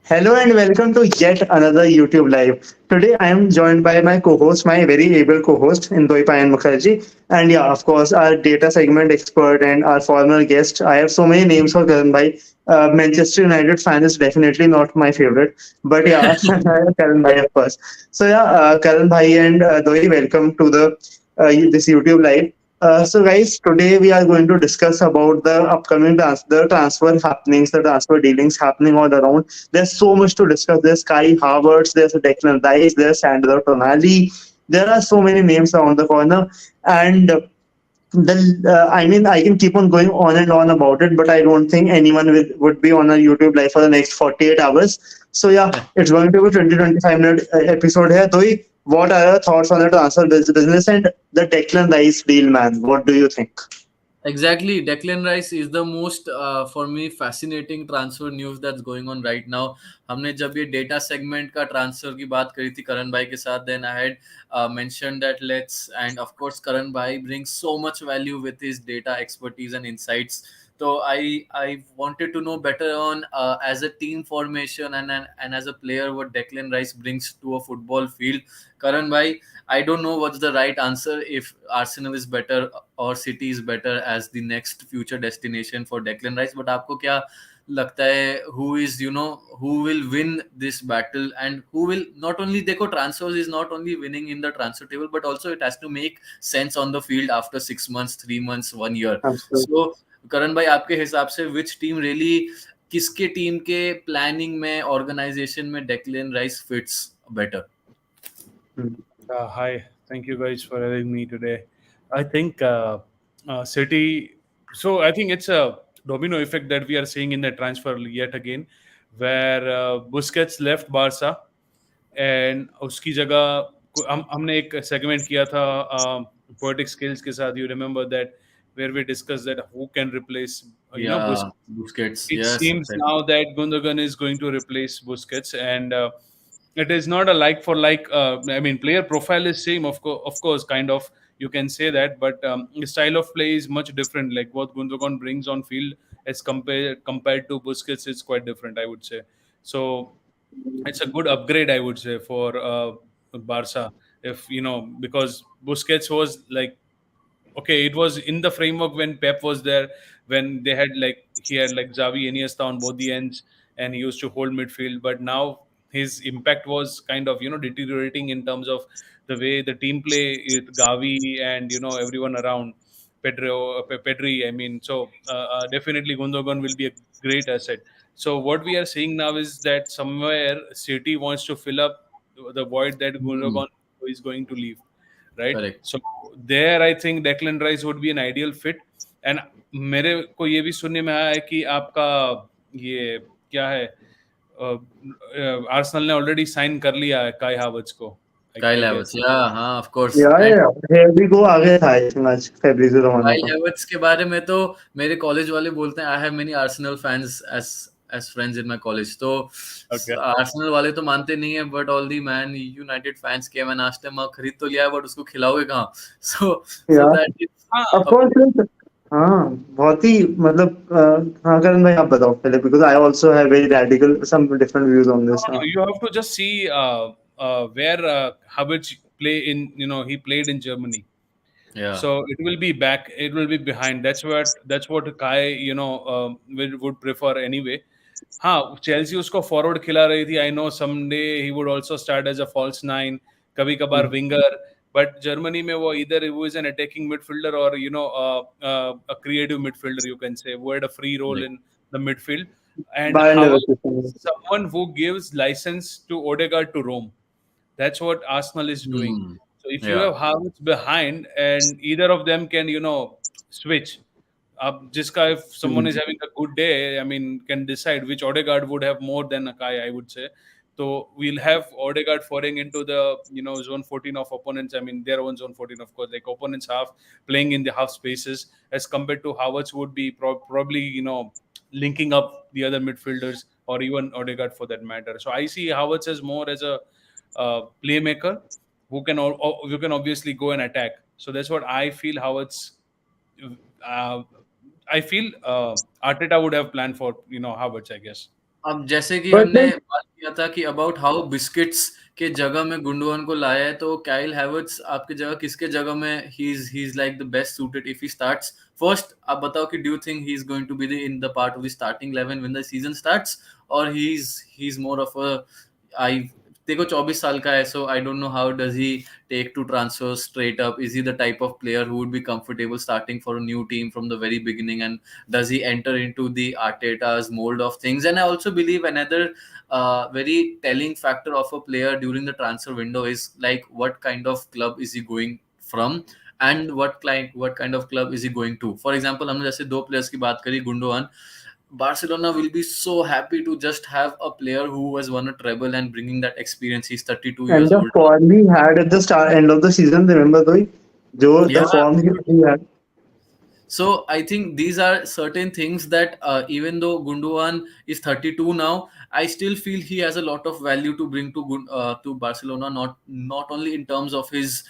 Hello and welcome to yet another YouTube Live. Today I am joined by my co-host, my very able co-host, Indoi Payan Mukherjee. And yeah, of course, our data segment expert and our former guest. I have so many names for Karan Bhai. Manchester United fan is definitely not my favorite. But yeah, Karan Bhai, of course. So yeah, Karan Bhai and Doi, welcome to this YouTube Live. So guys, today we are going to discuss about the upcoming the transfer happenings, the transfer dealings happening all around. There's so much to discuss. There's Kai Havertz, there's Declan Rice, there's Sandro Tonali. There are so many names around the corner, and I mean, I can keep on going on and on about it, but I don't think anyone would be on a YouTube live for the next 48 hours. So yeah, it's going to be 20-25 minute episode here. Doi, what are your thoughts on the transfer business and the Declan Rice deal, man? What do you think? Exactly. Declan Rice is the most for me fascinating transfer news that's going on right now. हमने जब ये data segment का transfer की बात करी थी करण भाई के साथ, then I had mentioned that let's, and of course Karan bhai brings so much value with his data expertise and insights. So I wanted to know better on as a team formation and as a player what Declan Rice brings to a football field. Karan bhai, I don't know what's the right answer, if Arsenal is better or City is better as the next future destination for Declan Rice. But आपको क्या लगता है, who is, who will win this battle, and who will not only, देखो transfers is not only winning in the transfer table, but also it has to make sense on the field after 6 months, 3 months, 1 year. Absolutely. So करण भाई, आपके हिसाब से which team really, किसके team के planning में, organisation में Declan rice fits better? Hi, thank you guys for having me today. I think City. So I think it's a domino effect that we are seeing in the transfer yet again, where Busquets left Barca, and उसकी जगह हमने एक segment किया था poetic skills के साथ. You remember that, where we discussed that who can replace Yeah, Busquets. Busquets. It Yes, seems now that Gundogan is going to replace Busquets, and it is not a like for like. I mean, player profile is same, of course, kind of. You can say that, but the style of play is much different. Like what Gundogan brings on field as compared to Busquets is quite different, I would say. So it's a good upgrade, I would say, for Barca. If because Busquets was like, okay, it was in the framework when Pep was there, when they had like he had like Xavi, Iniesta on both the ends, and he used to hold midfield. But now his impact was kind of deteriorating in terms of the way the team play with Gavi and everyone around Pedri. I mean, so definitely Gundogan will be a great asset. So what we are seeing now is that somewhere City wants to fill up the void that Hmm, Gundogan is going to leave, right? correct. So there I think Declan Rice would be an ideal fit. And मेरे को ये भी सुनने में आया है कि आपका ये क्या है, आर्सेनल ने ऑलरेडी साइन कर लिया है काई हावर्ट्स को, Kyle आई Havertz, गेस. yeah, हाँ, of course. Yeah, And yeah. Here we go. आगे था इस मैच फेब्रुअरी रोमानो Kyle का. Havertz के बारे में तो मेरे कॉलेज वाले बोलते हैं, I have many Arsenal fans as friends in my college. तो Okay. Arsenal वाले तो मानते नहीं है, but all the Man United fans came and asked him, खरीद तो लिया है, but उसको खिलाओगे कहाँ? So Yeah. that is हाँ, Of course, हाँ बहुत ही मतलब हाँ करण भाई आप बताओ पहले because I also have very radical some different views on this. no, हाँ. you have to just see where Havertz play in. He played in Germany. yeah. So it will be back. It will be behind. That's what Kai would prefer anyway. हाँ, Chelsea उसको forward खिला रही थी. I know someday he would also start as a false nine, कभी कभार winger. But Germany में वो इधर वो इज एन अटैकिंग मिडफील्डर और a creative midfielder, you can say. वो had a free role Correct. In the midfield. And by how Leverkusen. someone who gives license to Odegaard to roam. That's what Arsenal is doing. Hmm. So if you Yeah. have Havertz behind and either of them can, switch. Jiska, if someone is having a good day, I mean, can decide which Odegaard would have more than a Kai, I would say. So we'll have Odegaard falling into the zone 14 of opponents. I mean, their own zone 14, of course, like opponents half playing in the half spaces, as compared to Havertz would be probably linking up the other midfielders or even Odegaard for that matter. So I see Havertz as more as a playmaker who can obviously go and attack. So that's what I feel. Havertz. Uh, I feel Arteta would have planned for Havertz, I guess. अब जैसे कि But हमने like, बात किया था कि about how biscuits के जगह में गुंडोगन को लाया है, तो काइल हैवर्ट्स आपके जगह किसके जगह में he is like the best suited if he starts first? आप बताओ कि do you think he is going to be the in the part of the starting 11 when the season starts, और he is more of a आई देखो 24 साल का है, so I don't know how does he take to transfer straight up. Is he the type of player who would be comfortable starting for a new team from the very beginning, and does he enter into the Arteta's mold of things? And I also believe another very telling factor of a player during the transfer window is like what kind of club is he going from, and what kind of club is he going to. For example, हमने जैसे दो players की बात करी, Gundogan, Barcelona will be so happy to just have a player who has won a treble and bringing that experience. He's 32 and years the old. form he had at the start end of the season, remember though, Joe, the Yeah, form he had. so I think these are certain things that even though Gundogan is 32 now, I still feel he has a lot of value to bring to Barcelona. Not only in terms of his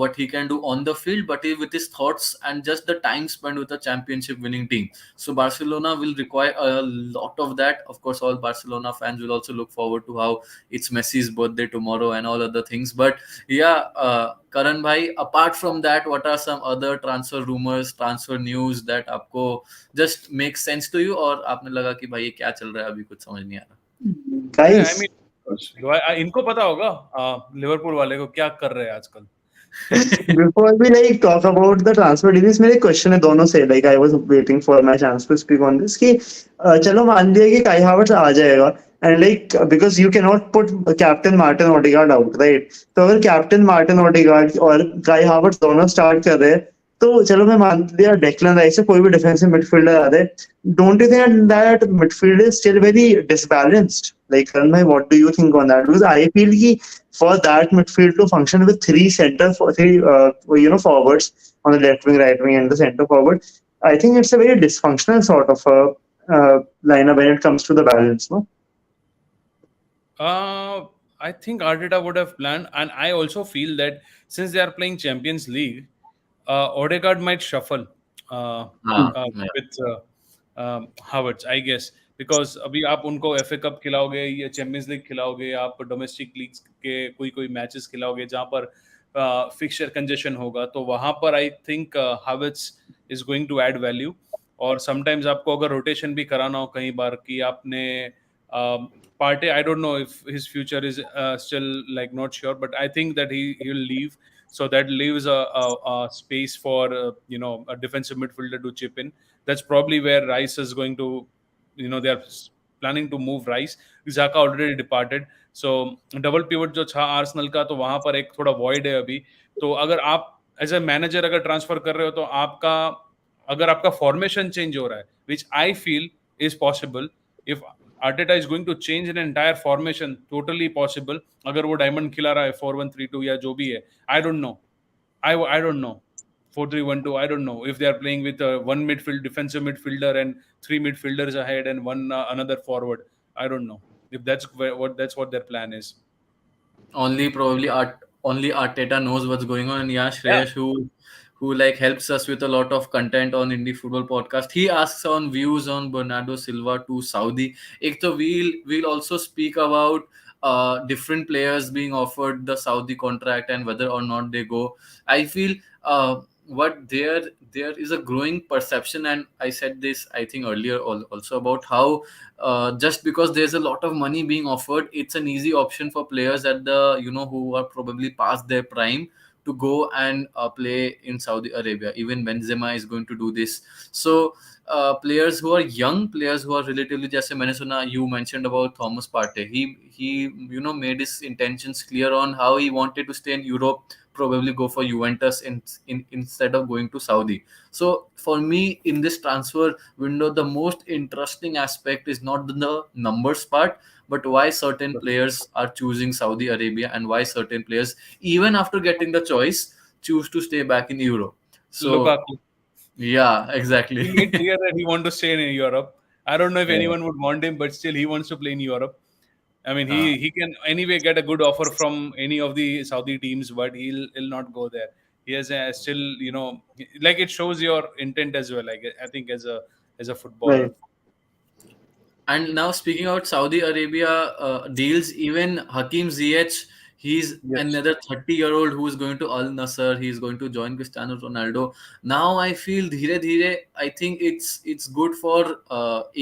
what he can do on the field, but with his thoughts and just the time spent with a championship winning team. So Barcelona will require a lot of that. Of course, all Barcelona fans will also look forward to how it's Messi's birthday tomorrow and all other things. But yeah, Karan bhai, apart from that, what are some other transfer rumors, transfer news that आपको just makes sense to you, और आपने लगा कि भाई ये क्या चल रहा है, अभी कुछ समझ नहीं आ रहा? Yeah, I Guys, mean, इनको पता होगा लिवरपूल वाले को क्या कर रहे हैं आजकल. before we like talk about the transfer deals, मेरे क्वेश्चन है दोनों से. Like I was waiting for my chance to speak on this कि चलो मान लिया कि काई हावर्ट्स आ जाएगा, and like because you cannot put captain Martin Odegaard out, right? तो अगर कैप्टन मार्टिन ओडेगार्ड और काई हावर्ट्स दोनों स्टार्ट कर रहे हैं, तो चलो मैं मान लिया डेक्लन राइस से कोई भी डिफेंसिव मिडफील्डर आ रहे. Don't you think that midfield is still very disbalanced? Like Karan bhai, what do you think on that? Because I feel कि for that midfield to function with three forwards on the left wing, right wing, and the center forward, I think it's a very dysfunctional sort of lineup when it comes to the balance. No, I think Arteta would have planned, and I also feel that since they are playing Champions League, Odegaard might shuffle हाँ, with Havertz, I guess, because अभी आप उनको FA cup खिलाओगे या champions league खिलाओगे, आप domestic leagues के कोई कोई मैचेस खिलाओगे जहाँ पर फिक्सचर कंजेशन होगा, तो वहाँ पर I think Havertz is going to add value. और समटाइम्स आपको अगर रोटेशन भी कराना हो कई बार कि आपने Partey, I don't know if his future is still like not sure, but I think that he will leave. So that leaves a space for a defensive midfielder to chip in. That's probably where Rice is going to, they are planning to move Rice. Xhaka already departed. So double pivot जो था Arsenal का, तो वहां पर एक थोड़ा void है अभी. तो अगर आप एज ए मैनेजर अगर ट्रांसफर कर रहे हो, तो अगर आपका फॉर्मेशन चेंज हो रहा है, which I feel is possible. If Arteta is going to change an entire formation, totally possible. अगर वो डायमंड खिला रहा है 4-1-3-2 या जो भी है, I don't know. I don't know. 4-3-1-2, I don't know if they are playing with one defensive midfielder and three midfielders ahead and one another forward. I don't know if that's what their plan is. only Arteta knows what's going on. And yeah, Yeah. Shreyash, who like helps us with a lot of content on Indie Football Podcast, he asks on views on Bernardo Silva to Saudi. Ek to we'll also speak about different players being offered the Saudi contract and whether or not they go. I feel what there is a growing perception, and I said this I think earlier also, about how just because there's a lot of money being offered, it's an easy option for players at the who are probably past their prime to go and play in Saudi Arabia. Even Benzema is going to do this. So players who are young, players who are relatively, just you mentioned about Thomas Partey. He made his intentions clear on how he wanted to stay in Europe, probably go for Juventus instead of going to Saudi. So for me, in this transfer window, the most interesting aspect is not the numbers part, but why certain players are choosing Saudi Arabia and why certain players, even after getting the choice, choose to stay back in Europe. So Lukaku. yeah, He exactly. made clear that he wants to stay in Europe. I don't know if Yeah. anyone would want him, but still he wants to play in Europe. I mean, Uh, he can anyway get a good offer from any of the Saudi teams, but he'll not go there. He has still, like it shows your intent as well. Like I think as a footballer. right. And now speaking about Saudi Arabia deals, even Hakim Ziyech, he's Yes. another 30-year-old who is going to Al Nassr. He's going to join Cristiano Ronaldo. Now I feel dhire dhire, I think it's good for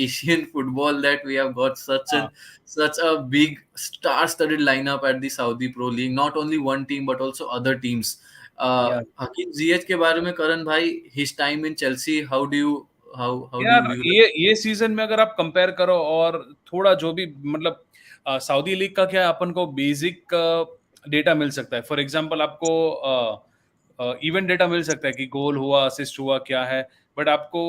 Asian football that we have got Uh, such a big star-studded lineup at the Saudi Pro League. Not only one team but also other teams. yeah. Hakim Ziyech के बारे में करण भाई, his time in Chelsea, how do you यार view that? ये season में अगर आप compare करो और थोड़ा जो भी मतलब सऊदी लीग का क्या है, अपन को बेसिक डेटा मिल सकता है। फॉर एग्जांपल आपको इवेंट डेटा मिल सकता है कि गोल हुआ, असिस्ट हुआ, क्या है, बट आपको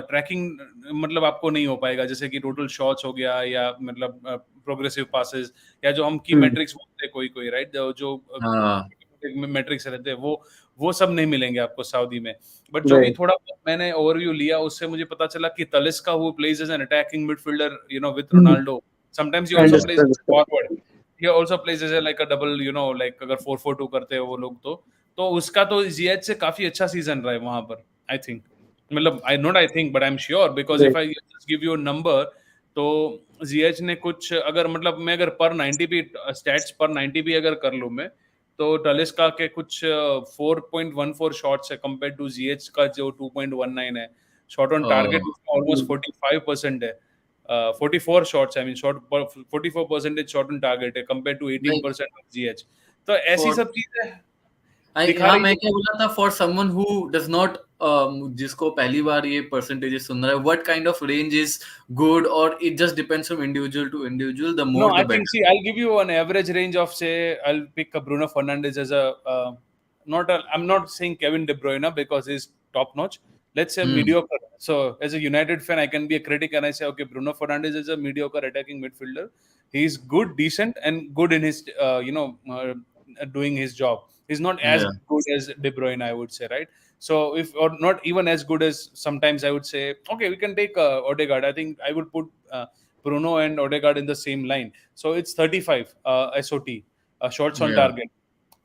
ट्रैकिंग मतलब आपको नहीं हो पाएगा, जैसे कि टोटल शॉट्स हो गया या मतलब प्रोग्रेसिव पासेस या जो हम की Hmm. मैट्रिक्स बोलते हैं कोई कोई, राइट, जो हाँ, मैट्रिक्स रहते हैं वो सब नहीं मिलेंगे आपको सऊदी में। बट जो भी Right. थोड़ा बहुत मैंने ओवरव्यू लिया उससे मुझे पता चला कि Talisca who plays as an attacking midfielder with Hmm. Ronaldo, sometimes he also plays Understood. Forward, he also plays as like a double, like अगर 4-4-2 करते हैं वो लोग तो उसका तो जिएच से काफी अच्छा सीजन रहा है वहां पर, आई थिंक, मतलब I think but I am sure because Right. If I just give you a number, तो जीएच ने कुछ अगर मतलब मैं अगर पर 90 भी स्टैट्स पर 90 भी अगर कर लूं मैं, तो टलिस्का के कुछ 4.14 शॉट्स है कंपेयर टू जीएच का जो 2.19 है। शॉट ऑन टारगेट उसका ऑलमोस्ट Hmm. 45% है, 44 shots, I mean shot 44% shot on target है compare to like 18% of GH. तो ऐसी फॉर सब चीजें दिखा हाँ, रही मैं है। क्या बोला था, for someone who does not, जिसको पहली बार ये परसेंटेजेस सुन रहा है, what kind of range is good, और it just depends from individual to individual, the No, more I the think, better? see, I'll give you an average range of, say, I'll pick a Bruno Fernandes as I'm not saying Kevin De Bruyne because he's top notch. Let's say hmm, mediocre. So, as a United fan, I can be a critic and I say, okay, Bruno Fernandes is a mediocre attacking midfielder. He's good, decent, and good in his, doing his job. He's not as yeah, good as De Bruyne, I would say, right? So, if or not even as good as sometimes I would say, okay, we can take Odegaard. I think I would put Bruno and Odegaard in the same line. So it's 35 SOT, shots on yeah, target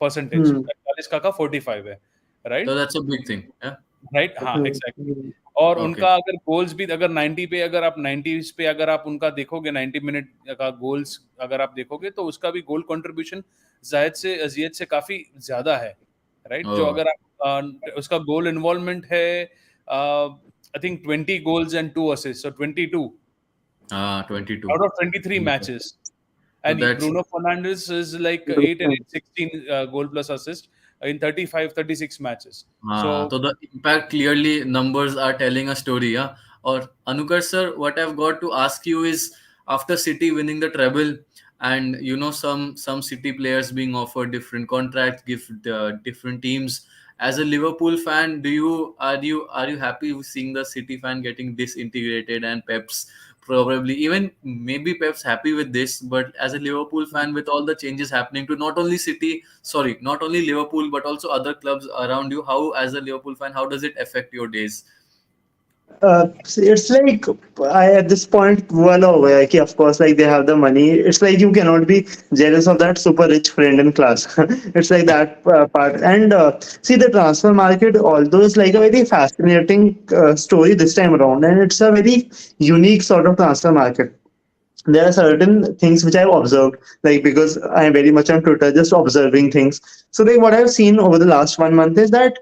percentage. Hmm. 45 का 45 है, so right? that's a big thing, yeah, right, हाँ, Hmm. Exactly. Hmm. और okay, उनका अगर goals भी अगर 90 पे अगर आप 90 पे अगर आप उनका देखोगे, 90 मिनट का गोल्स अगर आप देखोगे तो उसका भी गोल कंट्रीब्यूशन जायद से अजियत से काफी ज्यादा है, राइट? जो oh, अगर आप उसका गोल इन्वॉल्वमेंट है, I think 20 goals and 2 assist, so 22 22, out of 23 okay, matches. so And that's Bruno Fernandes is like 8 and 8, 16 goal plus assist in 35, 36 matches. हाँ, So तो the impact clearly numbers are telling a story, yeah. और Anukar sir, what I've got to ask you is, after City winning the treble, and some City players being offered different contracts, give different teams. As a Liverpool fan, are you happy with seeing the City fan getting disintegrated, and Pep's probably, even maybe Pep's happy with this, but as a Liverpool fan, with all the changes happening to not only City, sorry, not only Liverpool but also other clubs around you, how, as a Liverpool fan, how does it affect your days? It's like I at this point well aware like, of course like they have the money. It's like you cannot be jealous of that super rich friend in class. It's like that part. And see the transfer market, although it's like a very fascinating story this time around, and it's a very unique sort of transfer market. There are certain things which I've observed, like because I'm very much on Twitter, just observing things. So, like what I've seen over the last 1 month is that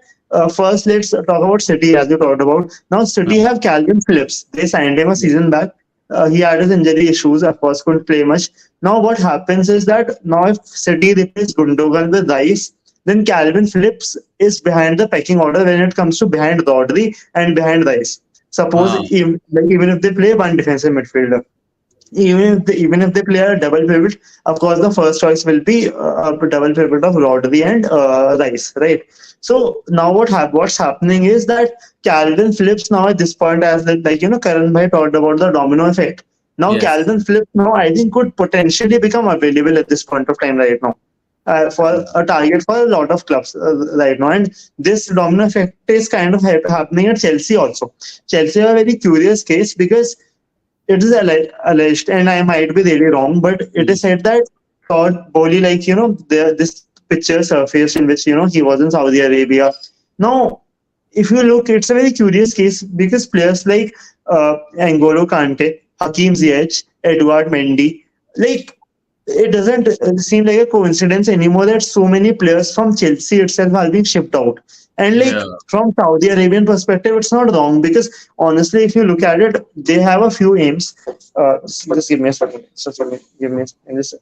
first, let's talk about City as we talked about. Now, Uh, City have Calvin Phillips. They signed him a season back. He had his injury issues, of course, couldn't play much. Now, what happens is that now if City replaces Gundogan with Rice, then Calvin Phillips is behind the pecking order when it comes to behind Rodri and behind Rice. Suppose uh, even if they play one defensive midfielder, even if they play a double pivot, of course the first choice will be a double pivot of Rodri and Rice, right? So now what's happening is that Calvin Phillips now at this point, as Karan bhai talked about the domino effect. Now yes. Calvin Phillips now I think could potentially become available at this point of time right now. For a target for a lot of clubs right now, and this domino effect is kind of happening at Chelsea also. Chelsea are a very curious case because it is alleged, and I might be really wrong, but it is said that Todd Bowley, this picture surfaced in which he was in Saudi Arabia. Now, if you look, it's a very curious case because players like N'Golo Kante, Hakim Ziyech, Edouard Mendy. Like, it doesn't seem like a coincidence anymore that so many players from Chelsea itself are being shipped out. And like Yeah. from Saudi Arabian perspective, it's not wrong because honestly, if you look at it, they have a few aims. Just give me a second. Give me a second.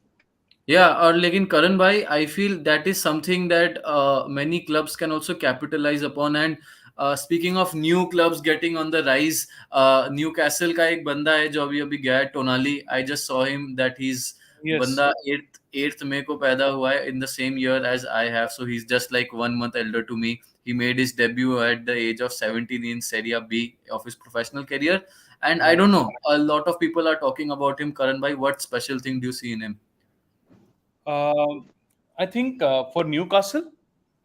Yeah, or like in Karan bhai, I feel that is something that many clubs can also capitalize upon. And speaking of new clubs getting on the rise, Newcastle का एक बंदा है जो अभी गया है, Tonali. I just saw him that he's Yes. बंदा 8th May को पैदा हुआ है, in the same year as I have, so he's just like 1 month elder to me. He made his debut at the age of 17 in Serie B of his professional career, and I don't know, a lot of people are talking about him. Karan bhai, what special thing do you see in him? Um, I think for Newcastle,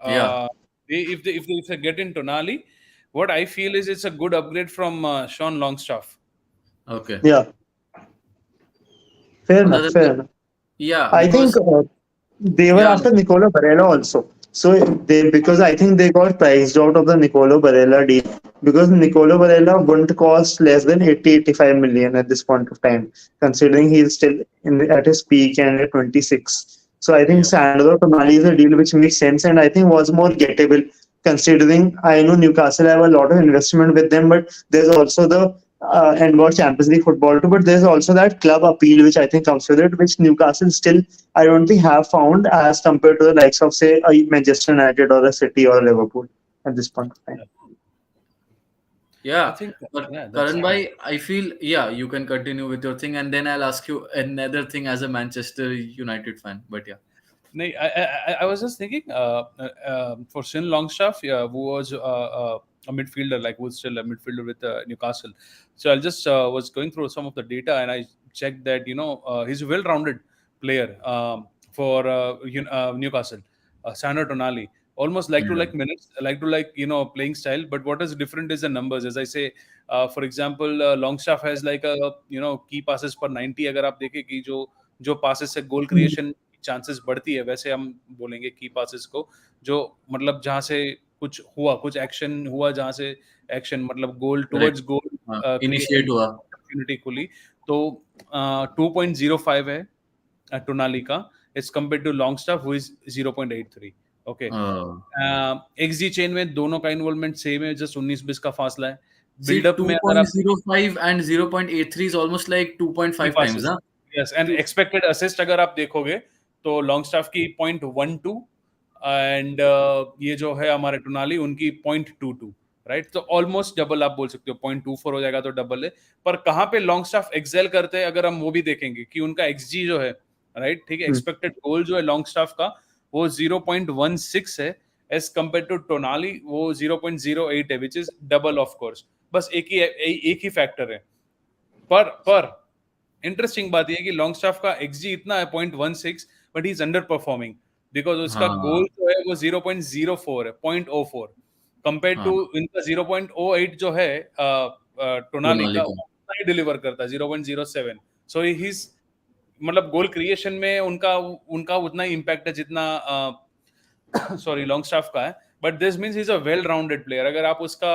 Yeah. if they get in Tonali, what I feel is it's a good upgrade from Sean Longstaff. Okay. Yeah, fair Other enough, than fair that, enough. yeah, I think because they were yeah, after Nicolo Barella also. So they because I think they got priced out of the Nicolo Barella deal because Nicolo Barella wouldn't cost less than 85 million at this point of time, considering he's still at his peak and at 26. So I think yeah, Sandro Tonali is a deal which makes sense and I think was more gettable considering I know Newcastle have a lot of investment with them, but there's also the and watch Champions League football too. But there's also that club appeal which I think comes with it, which Newcastle still I don't think have found as compared to the likes of say a Manchester United or a City or a Liverpool at this point of time. I yeah. think, But yeah, that's Karan true. bhai, I feel, yeah, you can continue with your thing, and then I'll ask you another thing as a Manchester United fan. But yeah, No, I was just thinking for Sean Longstaff, yeah, who was a midfielder, like who's still a midfielder with Newcastle. So I just was going through some of the data and I checked that he's a well-rounded player for Newcastle. Sandro Tonali, almost like to yeah, like minutes, like to like playing style. But what is different is the numbers. As I say, for example, Longstaff has like a key passes per 90. अगर आप देखें कि जो passes से goal creation chances बढ़ती है वैसे हम बोलेंगे की पासेस को जो मतलब जहां से कुछ एक्शन हुआ जहां से एक्शन मतलब goal correct. Towards goal Initiate हुआ. अपॉर्चुनिटी खुली तो 2.05 है टोनाली का is compare to Longstaff who is 0.83 okay xG chain में दोनों का इन्वॉल्वमेंट सेम है जस्ट 19-20 का फासला है See, बिल्डअप में अगर आप 2.05 and 0.83 is almost like 2.5 times, huh? Yes and expected assist अगर आप देखोगे तो लॉन्ग स्टाफ की 0.12 एंड ये जो है हमारे टोनाली उनकी 0.22 राइट तो ऑलमोस्ट डबल आप बोल सकते हो 0.24 हो जाएगा तो डबल है पर कहाँ पे लॉन्ग स्टाफ एक्सेल करते हैं अगर हम वो भी देखेंगे कि उनका एक्सजी जो है राइट ठीक है एक्सपेक्टेड गोल जो है लॉन्ग स्टाफ का वो 0.16 है एज कम्पेयर टू टोनाली वो 0.08 है which is double of course बस एक ही फैक्टर है पर इंटरेस्टिंग बात यह है कि लॉन्ग स्टाफ का एक्सजी इतना है 0.16 but he is under performing because उसका गोल जो है वो 0.04 है 0.04 कंपेयर टू इनका 0.08 जो है टोनाली का उतना ही डिलीवर करता है 0.07 सो ही मतलब गोल क्रिएशन में उनका उतना ही इम्पैक्ट है जितना सॉरी लॉन्ग स्टाफ का है but this means is a well rounded player अगर आप उसका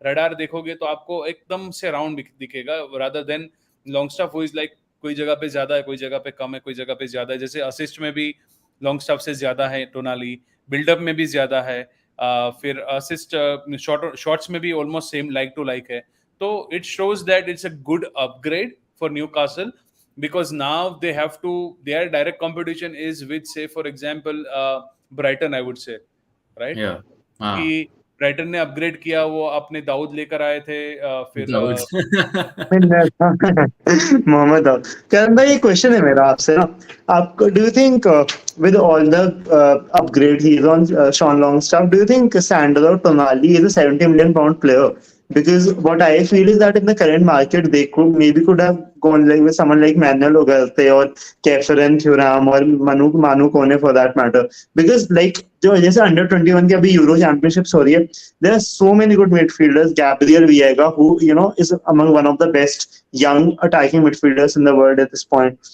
रडार देखोगे तो आपको एकदम से राउंड दिखेगा रादर देन लॉन्ग स्टाफ वो इज लाइक कोई जगह पे ज्यादा है कोई जगह पे कम है कोई जगह पे ज्यादा है जैसे असिस्ट में भी लॉन्ग स्टाफ से ज्यादा है टोनाली बिल्डअप में भी ज्यादा है फिर असिस्ट शॉट्स में भी almost same like to like है तो it shows that it's a good upgrade for Newcastle because now they have to their direct competition is with say for example Brighton I would say right Yeah. कि Brighton ने upgrade किया वो अपने दाऊद लेकर आए थे फिर मोहम्मद करण भाई एक क्वेश्चन है मेरा आपसे ना आपको do you think with all the upgrade he is on Sean Longstaff do you think Sandro Tonali is a 70 million pound player because what I feel is that in the current market they could have gone like with someone like Manuel Ugarte or Kefren Thuram or Manu Kone for that matter because like जो जैसे under 21 की अभी euro championships हो रही है there are so many good midfielders Gabriel Veiga who you know is among one of the best young attacking midfielders in the world at this point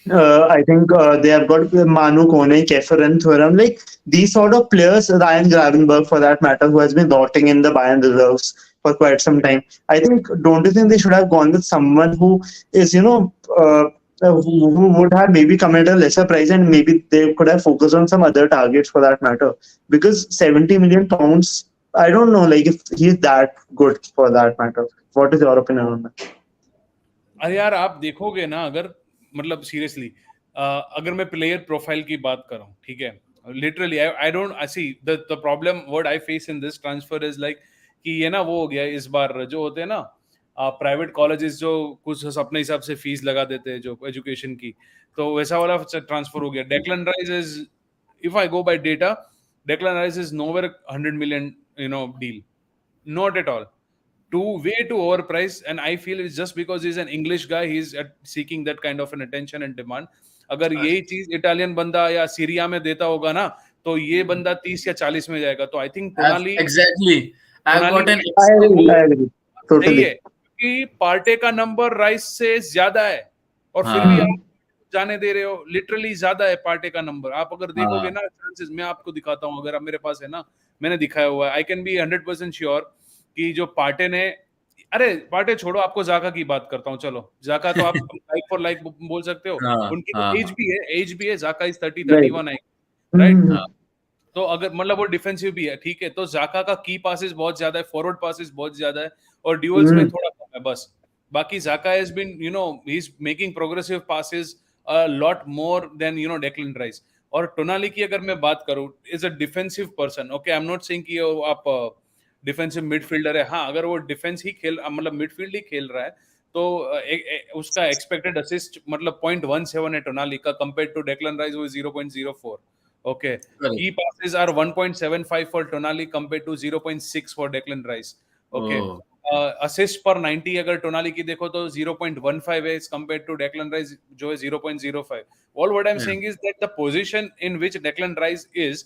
I think they have got Manu Kone, Kefren Thuram, like these sort of players, Ryan Gravenberch for that matter, who has been rotting in the Bayern reserves. for quite some time. I think, don't you think they should have gone with someone who is, who would have maybe come at a lesser price, and maybe they could have focused on some other targets for that matter? Because 70 million pounds, I don't know, like if he's that good for that matter. What is your opinion on that? अरे यार आप देखोगे ना, अगर मतलब seriously अगर मैं player profile की बात करूं, ठीक है, literally I don't I see the problem what I face in this transfer is like कि ये ना वो हो गया इस बार जो होते हैं ना प्राइवेट कॉलेजेस जो कुछ अपने हिसाब से फीस लगा देते हैं जो एजुकेशन की, तो वैसा वाला ट्रांसफर हो गया. Declan rice is, if I go by data, Declan Rice is nowhere 100 million, deal. Not at all. Way too overpriced, and I feel it's just because he's an English guy, he's seeking that kind of an attention and demand. अगर यही चीज Italian बंदा या Syria में देता होगा ना, तो ये बंदा 30 या 40 में जाएगा. तो I think Tonali exactly. I've got an I agree. सही Totally. है, क्योंकि पार्टे का नंबर राइस से ज्यादा है, और फिर भी आप जाने दे रहे हो. लिटरली ज्यादा है पार्टे का नंबर. आप अगर देखोगे ना चांसेस, मैं आपको दिखाता हूँ, अगर आप मेरे पास है ना, मैंने दिखाया हुआ है. आई कैन बी 100% श्योर कि जो पार्टे ने, अरे पार्टे छोड़ो, आपको जाका की बात करता हूँ. चलो जाका तो आप लाइक फॉर लाइक बोल सकते हो. उनकी एज भी है. जाका इज 30-31 है, राइट. तो अगर मतलब वो डिफेंसिव भी है, ठीक है, तो जाका का की पासेस बहुत ज्यादा है, फॉरवर्ड पासेस बहुत ज्यादा है, और ड्यूल्स में थोड़ा कम है बस. बाकी Xhaka has been, he is making progressive passes a lot more than Declan Rice. और टोनाली की अगर मैं बात करूं, is a defensive person. Okay, I am not saying कि आप डिफेंसिव मिडफील्डर है. हाँ, अगर वो डिफेंस ही खेल, मतलब मिडफील्ड ही खेल रहा है, तो उसका एक्सपेक्टेड असिस्ट मतलब 0.17 है टोनाली का, कंपेयर्ड टू डेक्लन राइस वो 0.04. Okay, key passes are 1.75 for Tonali compared to 0.6 for Declan Rice. Okay, assist पर 90 अगर टोनाली की देखो तो 0.15 है कंपेयर्ड टू डेक्लन राइस जो है 0.05. All what I am saying is that the position in which Declan rice is,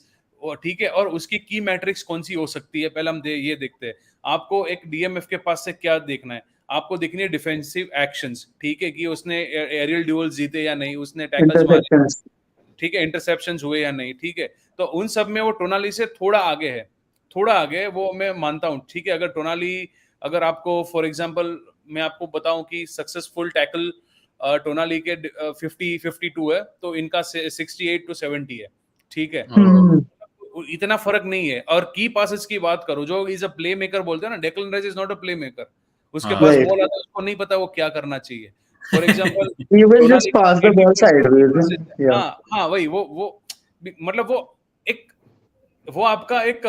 ठीक है, और उसकी की मैट्रिक्स कौन सी हो सकती है, पहले हम ये देखते हैं. आपको एक डीएमएफ के पास से क्या देखना है? आपको देखनी है डिफेंसिव एक्शंस, ठीक है, कि उसने एरियल ड्यूल्स जीते या नहीं, उसने टैकल्स मारे, ठीक है, इंटरसेप्शंस हुए या नहीं, ठीक है. तो उन सब में वो टोनाली से थोड़ा आगे है, वो मैं मानता हूं, ठीक है. अगर टोनाली, अगर आपको फॉर एग्जांपल मैं आपको बताऊं कि सक्सेसफुल टैकल टोनाली के 52 है, तो इनका 68-70 है, ठीक है. इतना फर्क नहीं है. और की पासेस की बात करो, जो इज अ प्ले मेकर बोलते हैं ना, Declan rice is not a play maker. उसके पास बॉल आता है, उसको नहीं पता वो क्या करना चाहिए. For example he will just pass the ball sideways. Yeah. हाँ वही, वो मतलब वो आपका एक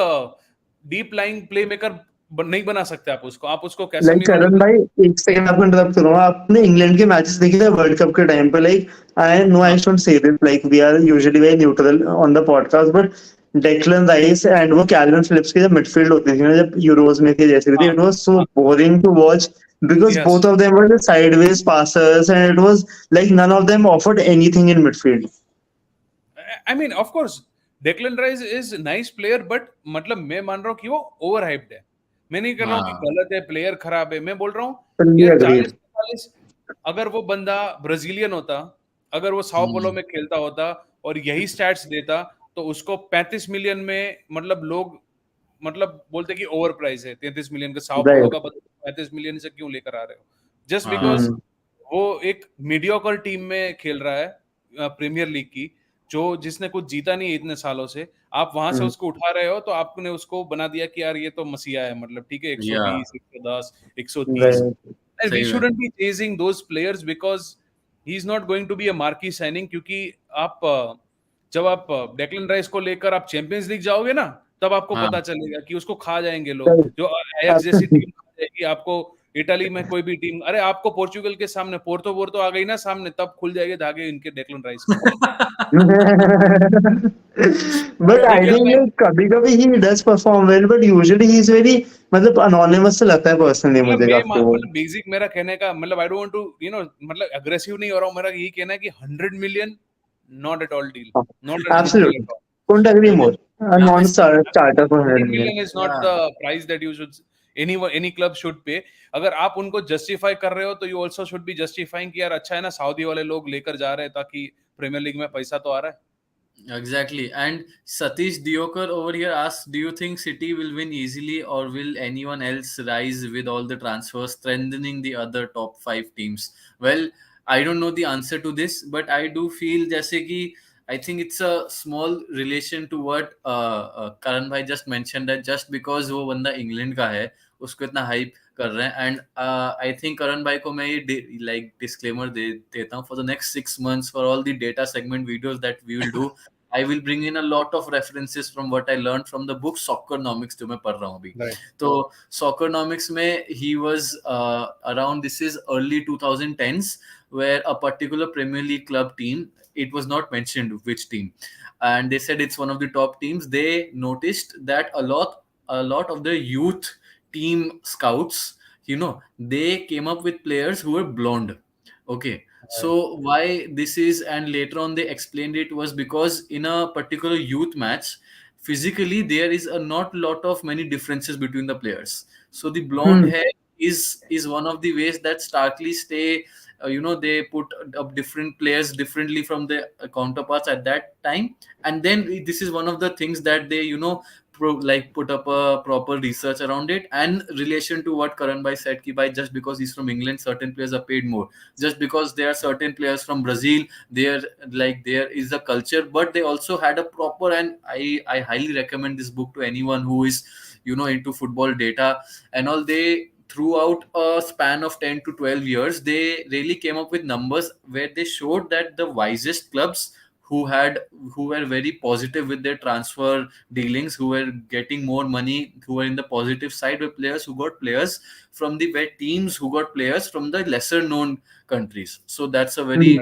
डीप लाइंग प्ले मेकर नहीं बना सकते आप उसको कैसे Like करण भाई, एक सेकंड आपको इंटरप्ट करूंगा. आपने इंग्लैंड के मैचेस देखे थे वर्ल्ड कप के टाइम पे? Like I know I should say this, like we are usually very neutral on the podcast, but Declan Rice and वो कैल्विन फिलिप्स की जब मिडफील्ड होती थी ना, जब यूरोज में थी जैसे थी, it was so boring to watch because both of them were the sideways passers, and it was like none of them offered anything in midfield. I mean, of course, Declan Rice is a nice player, but मतलब मैं मान रहा हूँ कि वो over hyped है. मैं नहीं कर रहा हूँ कि गलत है, प्लेयर खराब है. मैं बोल रहा हूँ यार 40-45 अगर वो बंदा ब्राजीलियन होता, अगर वो साओ पोलो में खेलता होता और यही स्टैट्स देता, तो उसको 35 मिलियन में मतलब लोग मतलब बोलते कि ओवर प्राइस है. 33 मिलियन का साओ पोलो का बंदा 35 मिलियन से क्यों लेकर आ रहे हो? जस्ट बिकॉज वो एक मीडियोकर टीम में खेल रहा है, प्रीमियर लीग की, जिसने कुछ जीता नहीं है इतने सालों से. आप वहां से उसको उठा रहे हो, तो आपने उसको बना दिया कि यार ये तो मसीहा है, मतलब ठीक है, 120, 110, 130. And we shouldn't be chasing those players because he's not going to be a marquee signing. क्योंकि जब आप डेक्लन राइस को लेकर आप चैंपियंस लीग जाओगे ना, तब आपको पता चलेगा कि उसको खा जाएंगे लोग. जो आयाक्स जैसी टीम खा जाएगी आपको, इटली में कोई भी टीम, अरे आपको पोर्चुगल के सामने पोर्तो आ गई ना सामने, तब खुल जाएंगे धागे इनके डेक्लन राइस के. But I think कभी-कभी he does perform well, but usually he is very मतलब anonymous से लगता है personally मुझे काफी वो. बेसिक मेरा कहने का मतलब, I don't want to मतलब aggressive नहीं हो रहा हूँ. मेरा यही कहना है कि 100 million not at all deal. Not at Absolutely. Couldn't agree more. A non-starter for 100 million is not the price that you should any club should pay. अगर आप उनको justify कर रहे हो, तो you also should be justifying कि यार अच्छा है ना, सऊदी वाले लोग लेकर जा रहे हैं ताकि प्रीमियर लीग में पैसा तो आ रहा है. Exactly. And Satish Diokar over here asks, do you think City will win easily or will anyone else rise with all the transfers, strengthening the other top five teams? Well, I don't know the answer to this, but I do feel जैसे कि I think it's a small relation to what Karan bhai just mentioned, that just because वो बंदा England का है उसको इतना hype कर रहे हैं. एंड आई थिंक करण भाई को मैं ये लाइक डिस्क्लेमर दे देता हूँ, for the next 6 months for all the data segment videos that we will do, I will bring in a lot of references from what I learned from the book Soccernomics जो मैं पढ़ रहा हूँ अभी. Right. तो Soccernomics में he was around, this is early 2010s, where a particular Premier League club team, it was not mentioned which team, and they said it's one of the top teams. They noticed that a lot of the youth team scouts, they came up with players who were blonde. Okay, Right. so why this is, and later on they explained it was because in a particular youth match, physically there is a not lot of many differences between the players. So the blonde Hmm. hair is one of the ways that starkly stay. They put up different players differently from the counterparts at that time, and then this is one of the things that they put up a proper research around it, and relation to what Karan bhai said ki bhai, just because he's from England certain players are paid more, just because there are certain players from Brazil, there is a culture, but they also had a proper, and I highly recommend this book to anyone who is into football data and all. They, throughout a span of 10 to 12 years, they really came up with numbers where they showed that the wisest clubs who had who were very positive with their transfer dealings, who were getting more money, who were in the positive side, with players who got players from the wet teams, who got players from the lesser known countries. So that's a Hmm. very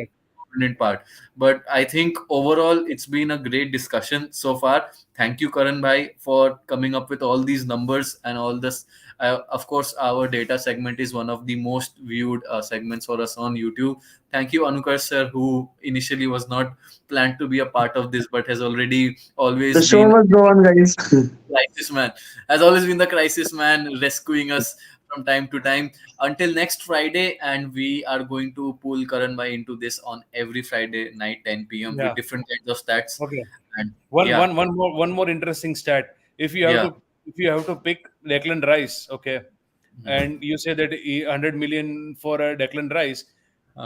important part. But I think overall it's been a great discussion so far. Thank you, Karan bhai, for coming up with all these numbers and all this. Of course, our data segment is one of the most viewed segments for us on YouTube. Thank you, Anukar sir, who initially was not planned to be a part of this, but has already The always show been must go on, guys. crisis man, has always been the crisis man, rescuing us from time to time. Until next Friday, and we are going to pull Karan bhai into this on every Friday night 10 p.m. with Yeah. different kinds of stats. Okay. And One yeah, one one more interesting stat. If you have yeah. to pick Declan Rice, okay, Mhm. and you say that 100 million for a Declan Rice,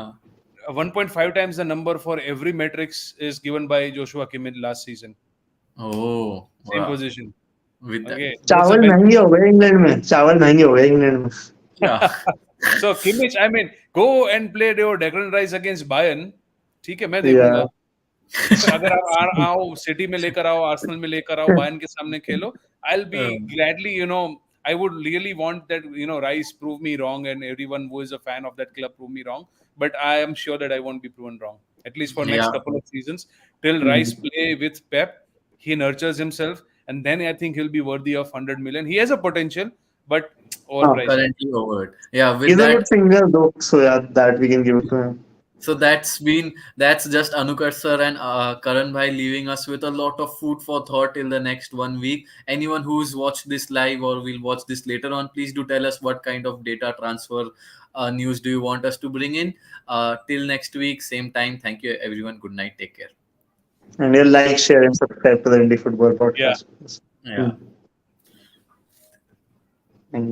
Uh, 1.5 times the number for every metrics is given by Joshua Kimmich last season. oh, Same wow. position. With that, Okay, that's the चावल best. महंगे हो गए England में, चावल महंगे हो गए England में. yeah. So Kimmich, I mean, go and play your Declan Rice against Bayern. ठीक है, मैं देखूंगा. Yeah. अगर आप आओ सिटी में लेकर आओ, आर्सेनल में लेकर आओ, बायर्न के सामने खेलो, I'll be Um, gladly, I would really want that, Rice prove me wrong, and everyone who is a fan of that club prove me wrong. But I am sure that I won't be proven wrong, at least for next yeah. couple of seasons. Till Rice Hmm. play with Pep, he nurtures himself, and then I think he'll be worthy of 100 million. He has a potential, but Ah, overpriced. Currently over. Yeah. With he's a that, good singer though, so yeah, that we can give it to him. so that's just Anukar sir and Karan bhai leaving us with a lot of food for thought till the next 1 week. Anyone who's watched this live or will watch this later on, please do tell us what kind of data transfer news do you want us to bring in. Till next week, same time. Thank you, everyone. Good night. Take care. And you'll like, share, and subscribe to the Indie Football Yeah. Podcast. Hmm. Yeah. Thank you.